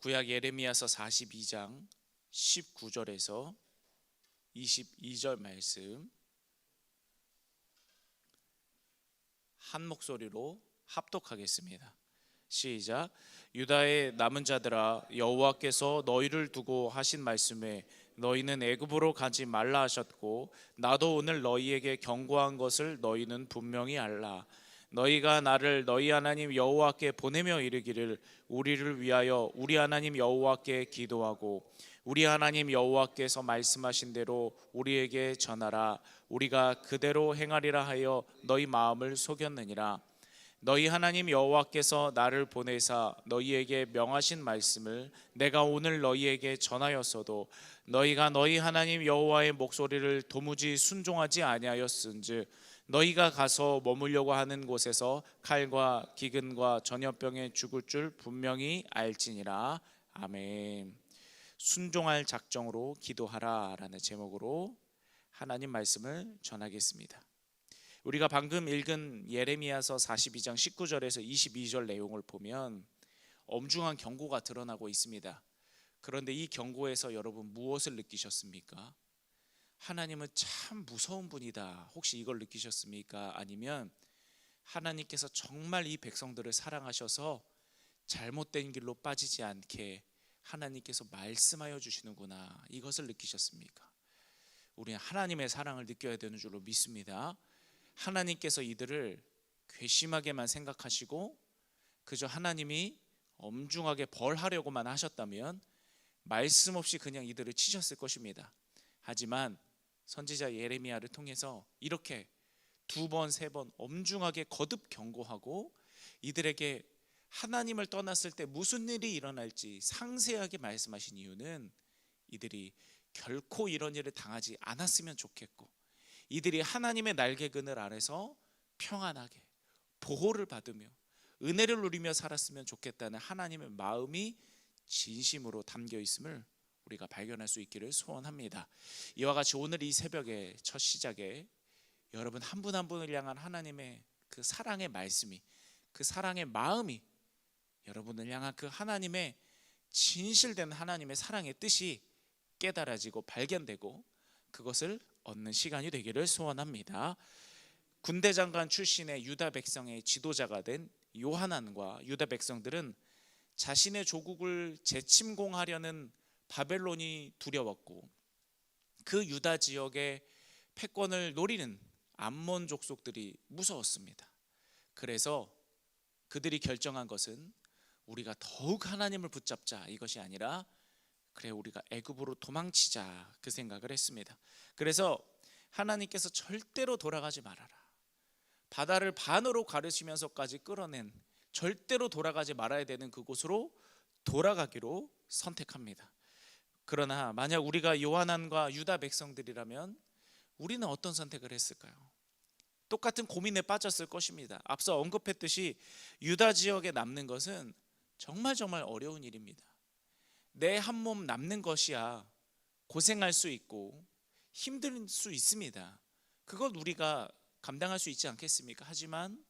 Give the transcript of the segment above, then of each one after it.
구약 예레미야서 42장 19절에서 22절 말씀 한 목소리로 합독하겠습니다. 시작. 유다의 남은 자들아, 여호와께서 너희를 두고 하신 말씀에 너희는 애굽으로 가지 말라 하셨고 나도 오늘 너희에게 경고한 것을 너희는 분명히 알라. 너희가 나를 너희 하나님 여호와께 보내며 이르기를 우리를 위하여 우리 하나님 여호와께 기도하고 우리 하나님 여호와께서 말씀하신 대로 우리에게 전하라. 우리가 그대로 행하리라 하여 너희 마음을 속였느니라. 너희 하나님 여호와께서 나를 보내사 너희에게 명하신 말씀을 내가 오늘 너희에게 전하였어도 너희가 너희 하나님 여호와의 목소리를 도무지 순종하지 아니하였은즉 너희가 가서 머물려고 하는 곳에서 칼과 기근과 전염병에 죽을 줄 분명히 알지니라. 아멘. 순종할 작정으로 기도하라 라는 제목으로 하나님 말씀을 전하겠습니다. 우리가 방금 읽은 예레미야서 42장 19절에서 22절 내용을 보면 엄중한 경고가 드러나고 있습니다. 그런데 이 경고에서 여러분 무엇을 느끼셨습니까? 하나님은 참 무서운 분이다. 혹시 이걸 느끼셨습니까? 아니면 하나님께서 정말 이 백성들을 사랑하셔서 잘못된 길로 빠지지 않게 하나님께서 말씀하여 주시는구나, 이것을 느끼셨습니까? 우리는 하나님의 사랑을 느껴야 되는 줄로 믿습니다. 하나님께서 이들을 괘씸하게만 생각하시고 그저 하나님이 엄중하게 벌하려고만 하셨다면 말씀 없이 그냥 이들을 치셨을 것입니다. 하지만 선지자 예레미야를 통해서 이렇게 두 번, 세 번 엄중하게 거듭 경고하고 이들에게 하나님을 떠났을 때 무슨 일이 일어날지 상세하게 말씀하신 이유는 이들이 결코 이런 일을 당하지 않았으면 좋겠고 이들이 하나님의 날개그늘 아래서 평안하게 보호를 받으며 은혜를 누리며 살았으면 좋겠다는 하나님의 마음이 진심으로 담겨 있음을 우리가 발견할 수 있기를 소원합니다. 이와 같이 오늘 이 새벽의 첫 시작에 여러분 한 분 한 분을 향한 하나님의 그 사랑의 말씀이, 그 사랑의 마음이 여러분을 향한 그 하나님의 진실된 하나님의 사랑의 뜻이 깨달아지고 발견되고 그것을 얻는 시간이 되기를 소원합니다. 군대 장관 출신의 유다 백성의 지도자가 된 요하난과 유다 백성들은 자신의 조국을 재침공하려는 바벨론이 두려웠고 그 유다 지역의 패권을 노리는 암몬 족속들이 무서웠습니다. 그래서 그들이 결정한 것은 우리가 더욱 하나님을 붙잡자, 이것이 아니라 그래 우리가 애굽으로 도망치자, 그 생각을 했습니다. 그래서 하나님께서 절대로 돌아가지 말아라, 바다를 반으로 가르시면서까지 끌어낸 절대로 돌아가지 말아야 되는 그곳으로 돌아가기로 선택합니다. 그러나 만약 우리가 요한안과 유다 백성들이라면 우리는 어떤 선택을 했을까요? 똑같은 고민에 빠졌을 것입니다. 앞서 언급했듯이 유다 지역에 남는 것은 정말 어려운 일입니다. 내 한 몸 남는 것이야 고생할 수 있고 힘들 수 있습니다. 그걸 우리가 감당할 수 있지 않겠습니까? 하지만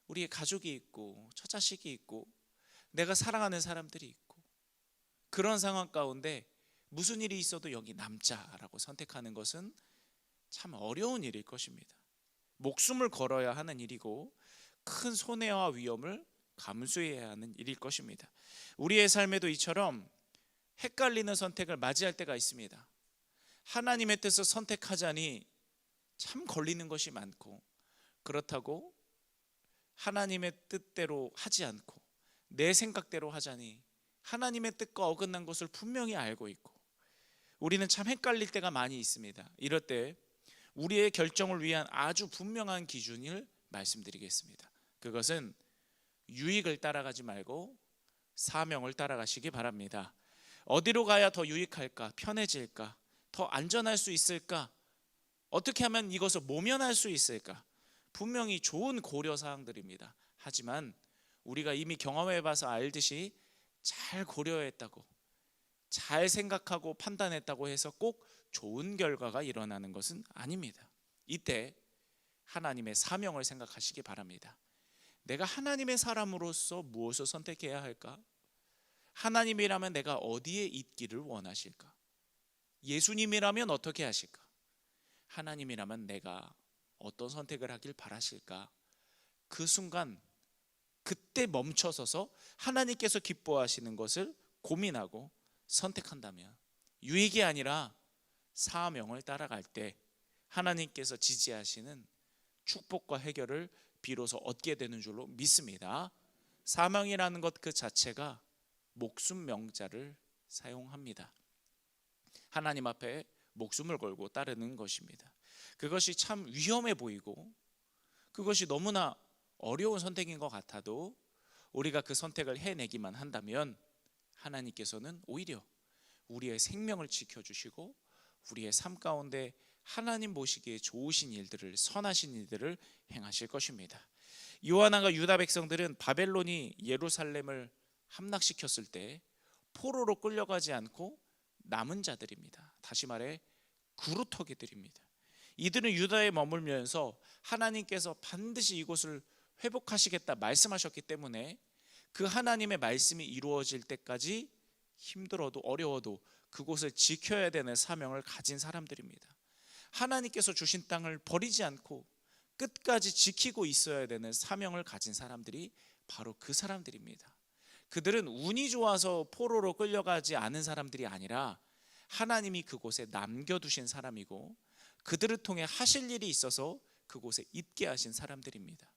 우리의 가족이 있고 처자식이 있고 내가 사랑하는 사람들이 있고 그런 상황 가운데 무슨 일이 있어도 여기 남자라고 선택하는 것은 참 어려운 일일 것입니다. 목숨을 걸어야 하는 일이고 큰 손해와 위험을 감수해야 하는 일일 것입니다. 우리의 삶에도 이처럼 헷갈리는 선택을 맞이할 때가 있습니다. 하나님의 뜻을 선택하자니 참 걸리는 것이 많고 그렇다고 하나님의 뜻대로 하지 않고 내 생각대로 하자니 하나님의 뜻과 어긋난 것을 분명히 알고 있고 우리는 참 헷갈릴 때가 많이 있습니다. 이럴 때 우리의 결정을 위한 아주 분명한 기준을 말씀드리겠습니다. 그것은 유익을 따라가지 말고 사명을 따라가시기 바랍니다. 어디로 가야 더 유익할까? 편해질까? 더 안전할 수 있을까? 어떻게 하면 이것을 모면할 수 있을까? 분명히 좋은 고려사항들입니다. 하지만 우리가 이미 경험해봐서 알듯이 잘 고려했다고 잘 생각하고 판단했다고 해서 꼭 좋은 결과가 일어나는 것은 아닙니다. 이때 하나님의 사명을 생각하시기 바랍니다. 내가 하나님의 사람으로서 무엇을 선택해야 할까? 하나님이라면 내가 어디에 있기를 원하실까? 예수님이라면 어떻게 하실까? 하나님이라면 내가 어떤 선택을 하길 바라실까? 그 순간 그때 멈춰서서 하나님께서 기뻐하시는 것을 고민하고 선택한다면, 유익이 아니라 사명을 따라갈 때 하나님께서 지지하시는 축복과 해결을 비로소 얻게 되는 줄로 믿습니다. 사명이라는 것 그 자체가 목숨 명자를 사용합니다. 하나님 앞에 목숨을 걸고 따르는 것입니다. 그것이 참 위험해 보이고 그것이 너무나 어려운 선택인 것 같아도 우리가 그 선택을 해내기만 한다면 하나님께서는 오히려 우리의 생명을 지켜주시고 우리의 삶 가운데 하나님 보시기에 좋으신 일들을, 선하신 일들을 행하실 것입니다. 요한왕과 유다 백성들은 바벨론이 예루살렘을 함락시켰을 때 포로로 끌려가지 않고 남은 자들입니다. 다시 말해 그루터기들입니다. 이들은 유다에 머물면서 하나님께서 반드시 이곳을 회복하시겠다 말씀하셨기 때문에 그 하나님의 말씀이 이루어질 때까지 힘들어도 어려워도 그곳을 지켜야 되는 사명을 가진 사람들입니다. 하나님께서 주신 땅을 버리지 않고 끝까지 지키고 있어야 되는 사명을 가진 사람들이 바로 그 사람들입니다. 그들은 운이 좋아서 포로로 끌려가지 않은 사람들이 아니라 하나님이 그곳에 남겨두신 사람이고 그들을 통해 하실 일이 있어서 그곳에 있게 하신 사람들입니다.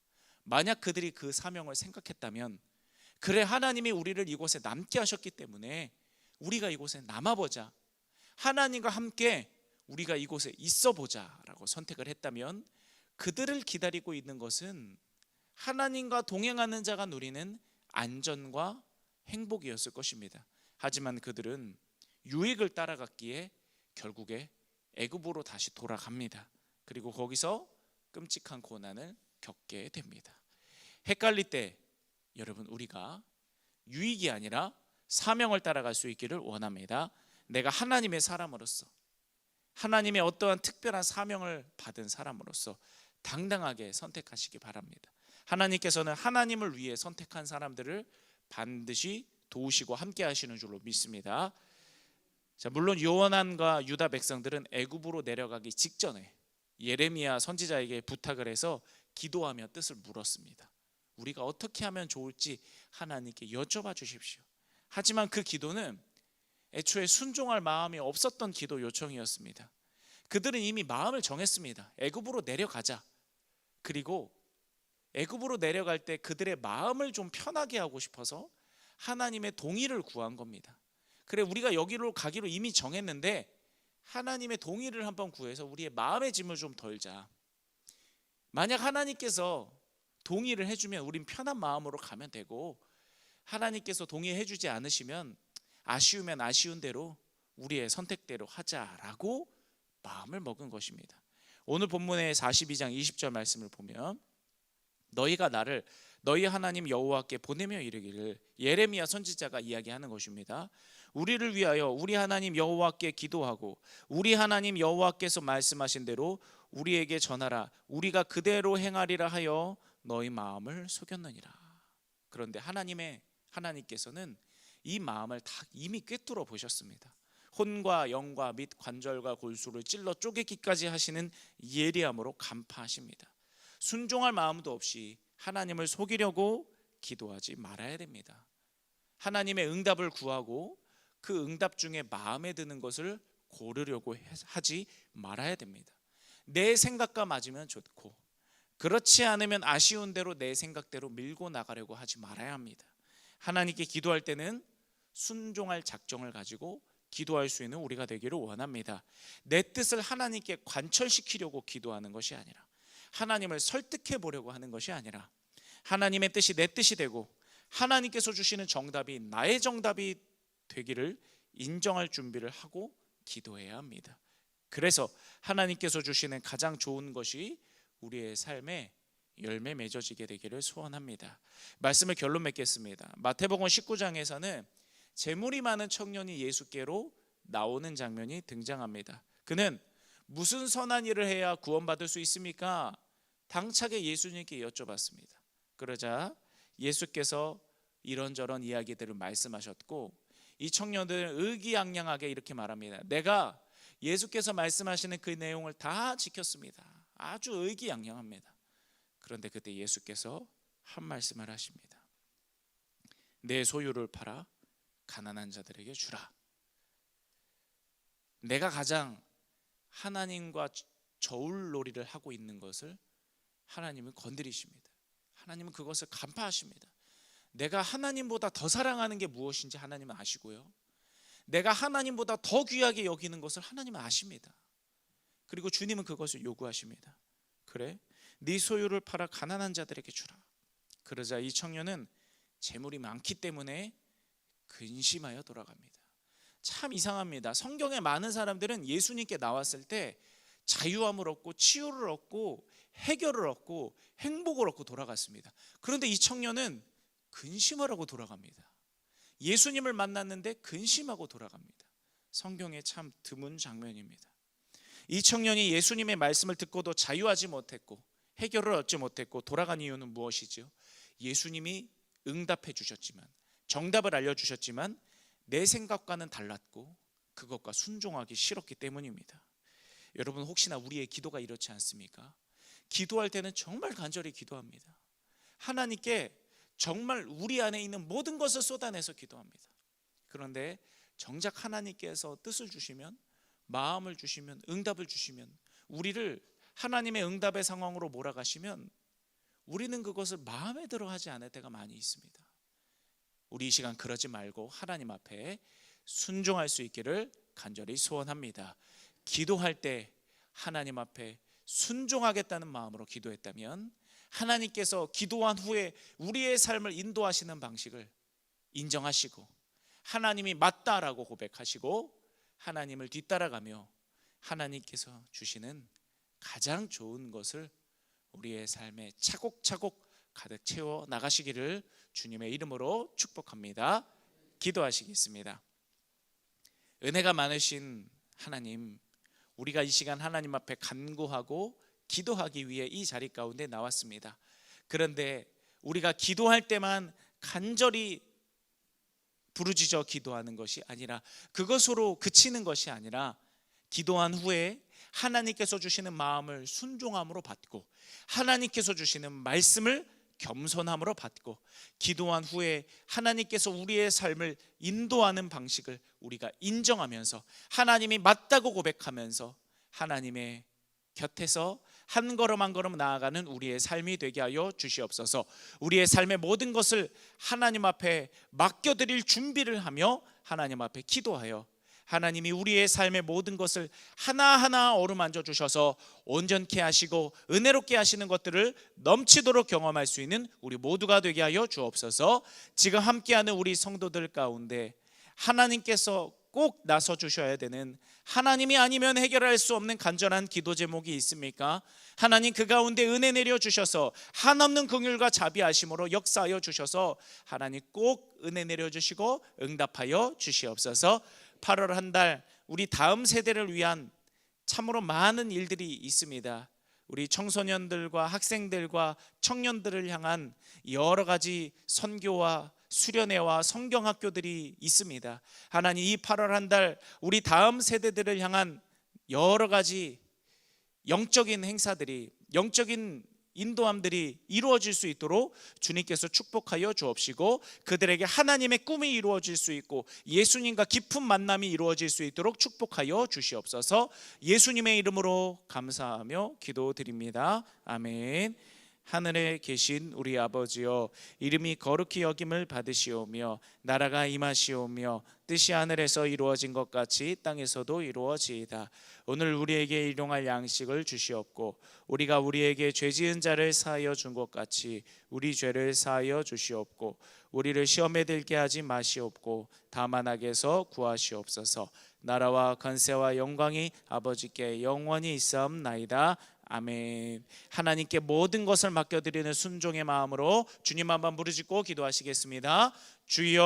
만약 그들이 그 사명을 생각했다면, 그래 하나님이 우리를 이곳에 남게 하셨기 때문에 우리가 이곳에 남아보자, 하나님과 함께 우리가 이곳에 있어보자 라고 선택을 했다면 그들을 기다리고 있는 것은 하나님과 동행하는 자가 누리는 안전과 행복이었을 것입니다. 하지만 그들은 유익을 따라갔기에 결국에 애굽으로 다시 돌아갑니다. 그리고 거기서 끔찍한 고난을 겪게 됩니다. 헷갈릴 때 여러분, 우리가 유익이 아니라 사명을 따라갈 수 있기를 원합니다. 내가 하나님의 사람으로서, 하나님의 어떠한 특별한 사명을 받은 사람으로서 당당하게 선택하시기 바랍니다. 하나님께서는 하나님을 위해 선택한 사람들을 반드시 도우시고 함께 하시는 줄로 믿습니다. 자, 물론 요한과 유다 백성들은 애굽으로 내려가기 직전에 예레미야 선지자에게 부탁을 해서 기도하며 뜻을 물었습니다. 우리가 어떻게 하면 좋을지 하나님께 여쭤봐 주십시오. 하지만 그 기도는 애초에 순종할 마음이 없었던 기도 요청이었습니다. 그들은 이미 마음을 정했습니다. 애굽으로 내려가자. 그리고 애굽으로 내려갈 때 그들의 마음을 좀 편하게 하고 싶어서 하나님의 동의를 구한 겁니다. 그래, 우리가 여기로 가기로 이미 정했는데 하나님의 동의를 한번 구해서 우리의 마음의 짐을 좀 덜자. 만약 하나님께서 동의를 해주면 우린 편한 마음으로 가면 되고, 하나님께서 동의해 주지 않으시면 아쉬우면 아쉬운 대로 우리의 선택대로 하자라고 마음을 먹은 것입니다. 오늘 본문의 42장 20절 말씀을 보면 너희가 나를 너희 하나님 여호와께 보내며 이르기를, 예레미야 선지자가 이야기하는 것입니다. 우리를 위하여 우리 하나님 여호와께 기도하고 우리 하나님 여호와께서 말씀하신 대로 우리에게 전하라. 우리가 그대로 행하리라 하여 너희 마음을 속였느니라. 그런데 하나님께서는 이 마음을 다 이미 꿰뚫어 보셨습니다. 혼과 영과 및 관절과 골수를 찔러 쪼개기까지 하시는 예리함으로 간파하십니다. 순종할 마음도 없이 하나님을 속이려고 기도하지 말아야 됩니다. 하나님의 응답을 구하고 그 응답 중에 마음에 드는 것을 고르려고 하지 말아야 됩니다. 내 생각과 맞으면 좋고 그렇지 않으면 아쉬운 대로 내 생각대로 밀고 나가려고 하지 말아야 합니다. 하나님께 기도할 때는 순종할 작정을 가지고 기도할 수 있는 우리가 되기를 원합니다. 내 뜻을 하나님께 관철시키려고 기도하는 것이 아니라, 하나님을 설득해 보려고 하는 것이 아니라, 하나님의 뜻이 내 뜻이 되고 하나님께서 주시는 정답이 나의 정답이 되기를 인정할 준비를 하고 기도해야 합니다. 그래서 하나님께서 주시는 가장 좋은 것이 우리의 삶에 열매 맺어지게 되기를 소원합니다. 말씀을 결론 맺겠습니다. 마태복음 19장에서는 재물이 많은 청년이 예수께로 나오는 장면이 등장합니다. 그는 무슨 선한 일을 해야 구원받을 수 있습니까? 당차게 예수님께 여쭤봤습니다. 그러자 예수께서 이런저런 이야기들을 말씀하셨고, 이 청년들은 의기양양하게 이렇게 말합니다. 내가 예수께서 말씀하시는 그 내용을 다 지켰습니다. 아주 의기양양합니다. 그런데 그때 예수께서 한 말씀을 하십니다. 내 소유를 팔아 가난한 자들에게 주라. 내가 가장 하나님과 저울놀이를 하고 있는 것을 하나님은 건드리십니다. 하나님은 그것을 간파하십니다. 내가 하나님보다 더 사랑하는 게 무엇인지 하나님은 아시고요, 내가 하나님보다 더 귀하게 여기는 것을 하나님은 아십니다. 그리고 주님은 그것을 요구하십니다. 그래, 네 소유를 팔아 가난한 자들에게 주라. 그러자 이 청년은 재물이 많기 때문에 근심하여 돌아갑니다. 참 이상합니다. 성경에 많은 사람들은 예수님께 나왔을 때 자유함을 얻고 치유를 얻고 해결을 얻고 행복을 얻고 돌아갔습니다. 그런데 이 청년은 근심하라고 돌아갑니다. 예수님을 만났는데 근심하고 돌아갑니다. 성경에 참 드문 장면입니다. 이 청년이 예수님의 말씀을 듣고도 자유하지 못했고 해결을 얻지 못했고 돌아간 이유는 무엇이죠? 예수님이 응답해 주셨지만, 정답을 알려주셨지만 내 생각과는 달랐고 그것과 순종하기 싫었기 때문입니다. 여러분, 혹시나 우리의 기도가 이렇지 않습니까? 기도할 때는 정말 간절히 기도합니다. 하나님께 정말 우리 안에 있는 모든 것을 쏟아내서 기도합니다. 그런데 정작 하나님께서 뜻을 주시면, 마음을 주시면, 응답을 주시면, 우리를 하나님의 응답의 상황으로 몰아가시면 우리는 그것을 마음에 들어 하지 않을 때가 많이 있습니다. 우리 이 시간 그러지 말고 하나님 앞에 순종할 수 있기를 간절히 소원합니다. 기도할 때 하나님 앞에 순종하겠다는 마음으로 기도했다면 하나님께서 기도한 후에 우리의 삶을 인도하시는 방식을 인정하시고 하나님이 맞다라고 고백하시고 하나님을 뒤따라가며 하나님께서 주시는 가장 좋은 것을 우리의 삶에 차곡차곡 가득 채워 나가시기를 주님의 이름으로 축복합니다. 기도하시겠습니다. 은혜가 많으신 하나님, 우리가 이 시간 하나님 앞에 간구하고 기도하기 위해 이 자리 가운데 나왔습니다. 그런데 우리가 기도할 때만 간절히 부르짖어 기도하는 것이 아니라, 그것으로 그치는 것이 아니라, 기도한 후에 하나님께서 주시는 마음을 순종함으로 받고 하나님께서 주시는 말씀을 겸손함으로 받고 기도한 후에 하나님께서 우리의 삶을 인도하는 방식을 우리가 인정하면서 하나님이 맞다고 고백하면서 하나님의 곁에서 한 걸음 한 걸음 나아가는 우리의 삶이 되게 하여 주시옵소서. 우리의 삶의 모든 것을 하나님 앞에 맡겨드릴 준비를 하며 하나님 앞에 기도하여 하나님이 우리의 삶의 모든 것을 하나하나 어루만져 주셔서 온전케 하시고 은혜롭게 하시는 것들을 넘치도록 경험할 수 있는 우리 모두가 되게 하여 주옵소서. 지금 함께하는 우리 성도들 가운데 하나님께서 꼭 나서 주셔야 되는, 하나님이 아니면 해결할 수 없는 간절한 기도 제목이 있습니까? 하나님 그 가운데 은혜 내려 주셔서 한없는 긍휼과 자비하심으로 역사하여 주셔서 하나님 꼭 은혜 내려 주시고 응답하여 주시옵소서. 8월 한 달 우리 다음 세대를 위한 참으로 많은 일들이 있습니다. 우리 청소년들과 학생들과 청년들을 향한 여러 가지 선교와 수련회와 성경학교들이 있습니다. 하나님, 이 8월 한 달 우리 다음 세대들을 향한 여러 가지 영적인 행사들이, 영적인 인도함들이 이루어질 수 있도록 주님께서 축복하여 주옵시고 그들에게 하나님의 꿈이 이루어질 수 있고 예수님과 깊은 만남이 이루어질 수 있도록 축복하여 주시옵소서. 예수님의 이름으로 감사하며 기도드립니다. 아멘. 하늘에 계신 우리 아버지여, 이름이 거룩히 여김을 받으시오며 나라가 임하시오며 뜻이 하늘에서 이루어진 것 같이 땅에서도 이루어지이다. 오늘 우리에게 일용할 양식을 주시옵고 우리가 우리에게 죄 지은 자를 사하여 준 것 같이 우리 죄를 사하여 주시옵고 우리를 시험에 들게 하지 마시옵고 다만 악에서 구하시옵소서. 나라와 권세와 영광이 아버지께 영원히 있사옵나이다. 아멘. 하나님께 모든 것을 맡겨드리는 순종의 마음으로 주님 한번 부르짖고 기도하시겠습니다. 주여.